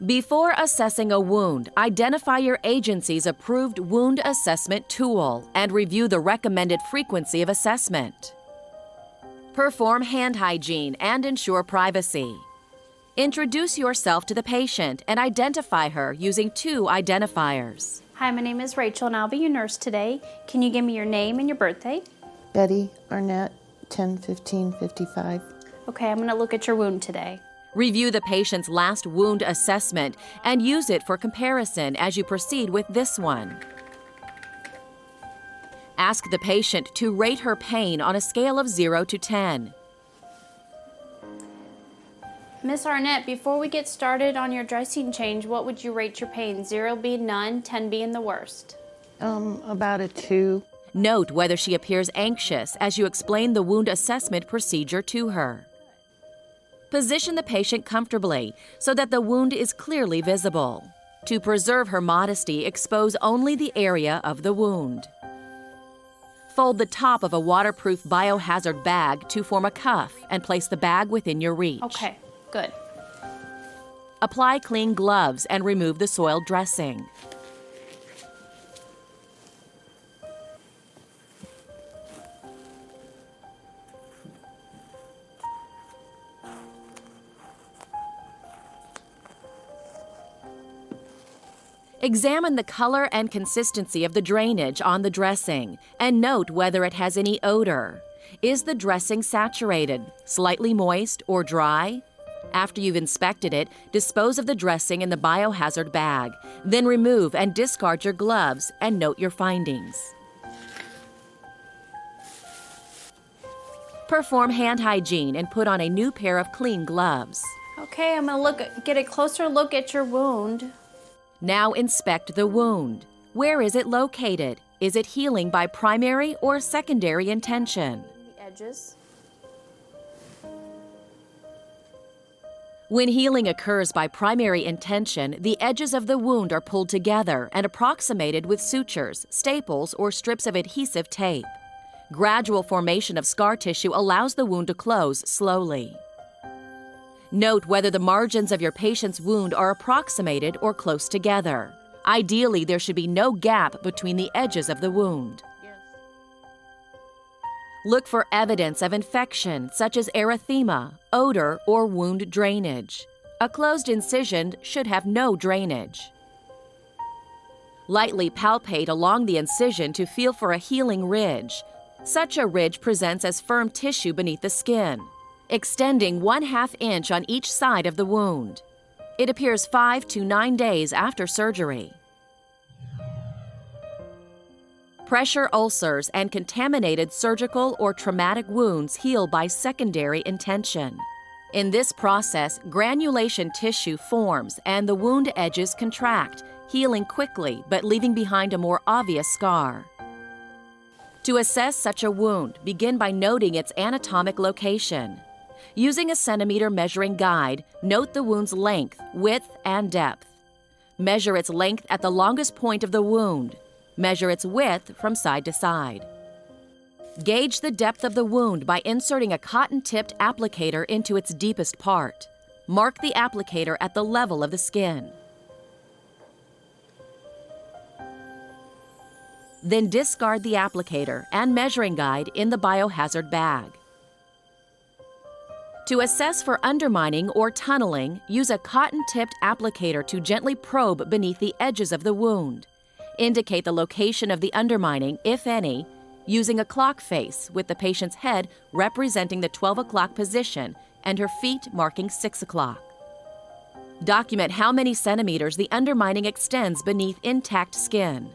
Before assessing a wound, identify your agency's approved wound assessment tool and review the recommended frequency of assessment. Perform hand hygiene and ensure privacy. Introduce yourself to the patient and identify her using 2 identifiers. Hi, my name is Rachel and I'll be your nurse today. Can you give me your name and your birthday? Betty Arnett, 10/15/55. Okay, I'm going to look at your wound today. Review the patient's last wound assessment and use it for comparison as you proceed with this one. Ask the patient to rate her pain on a scale of 0 to 10. Miss Arnett, before we get started on your dressing change, what would you rate your pain? 0 being none, 10 being the worst. About a 2. Note whether she appears anxious as you explain the wound assessment procedure to her. Position the patient comfortably so that the wound is clearly visible. To preserve her modesty, expose only the area of the wound. Fold the top of a waterproof biohazard bag to form a cuff and place the bag within your reach. Okay, good. Apply clean gloves and remove the soiled dressing. Examine the color and consistency of the drainage on the dressing and note whether it has any odor. Is the dressing saturated, slightly moist, or dry? After you've inspected it, dispose of the dressing in the biohazard bag. Then remove and discard your gloves and note your findings. Perform hand hygiene and put on a new pair of clean gloves. Okay, I'm going to get a closer look at your wound. Now inspect the wound. Where is it located? Is it healing by primary or secondary intention? The edges. When healing occurs by primary intention, the edges of the wound are pulled together and approximated with sutures, staples, or strips of adhesive tape. Gradual formation of scar tissue allows the wound to close slowly. Note whether the margins of your patient's wound are approximated or close together. Ideally, there should be no gap between the edges of the wound. Look for evidence of infection, such as erythema, odor, or wound drainage. A closed incision should have no drainage. Lightly palpate along the incision to feel for a healing ridge. Such a ridge presents as firm tissue beneath the skin, extending 1/2 inch on each side of the wound. It appears 5 to 9 days after surgery. Pressure ulcers and contaminated surgical or traumatic wounds heal by secondary intention. In this process, granulation tissue forms and the wound edges contract, healing quickly but leaving behind a more obvious scar. To assess such a wound, begin by noting its anatomic location. Using a centimeter measuring guide, note the wound's length, width, and depth. Measure its length at the longest point of the wound. Measure its width from side to side. Gauge the depth of the wound by inserting a cotton-tipped applicator into its deepest part. Mark the applicator at the level of the skin. Then discard the applicator and measuring guide in the biohazard bag. To assess for undermining or tunneling, use a cotton-tipped applicator to gently probe beneath the edges of the wound. Indicate the location of the undermining, if any, using a clock face with the patient's head representing the 12 o'clock position and her feet marking 6 o'clock. Document how many centimeters the undermining extends beneath intact skin.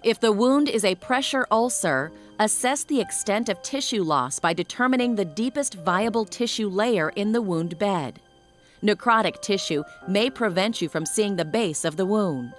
If the wound is a pressure ulcer, assess the extent of tissue loss by determining the deepest viable tissue layer in the wound bed. Necrotic tissue may prevent you from seeing the base of the wound.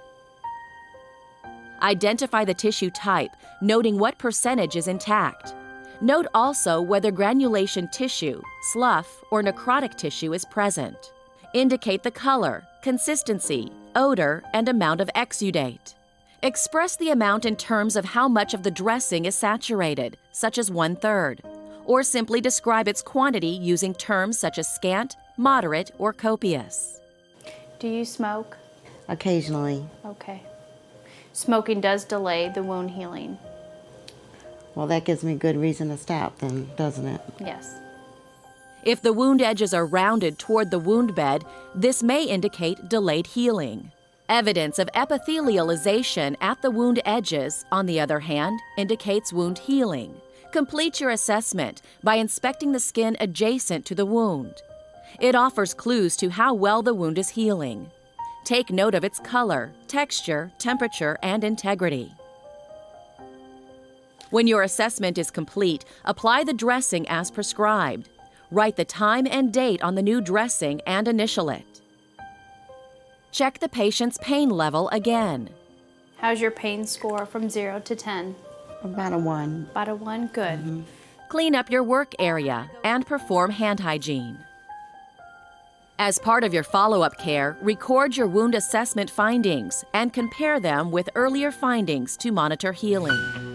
Identify the tissue type, noting what percentage is intact. Note also whether granulation tissue, slough, or necrotic tissue is present. Indicate the color, consistency, odor, and amount of exudate. Express the amount in terms of how much of the dressing is saturated, such as 1/3, or simply describe its quantity using terms such as scant, moderate, or copious. Do you smoke? Occasionally. Okay. Smoking does delay the wound healing. Well, that gives me good reason to stop then, doesn't it? Yes. If the wound edges are rounded toward the wound bed, this may indicate delayed healing. Evidence of epithelialization at the wound edges, on the other hand, indicates wound healing. Complete your assessment by inspecting the skin adjacent to the wound. It offers clues to how well the wound is healing. Take note of its color, texture, temperature, and integrity. When your assessment is complete, apply the dressing as prescribed. Write the time and date on the new dressing and initial it. Check the patient's pain level again. How's your pain score from 0 to 10? About a 1. About a 1? Good. Clean up your work area and perform hand hygiene. As part of your follow-up care, record your wound assessment findings and compare them with earlier findings to monitor healing.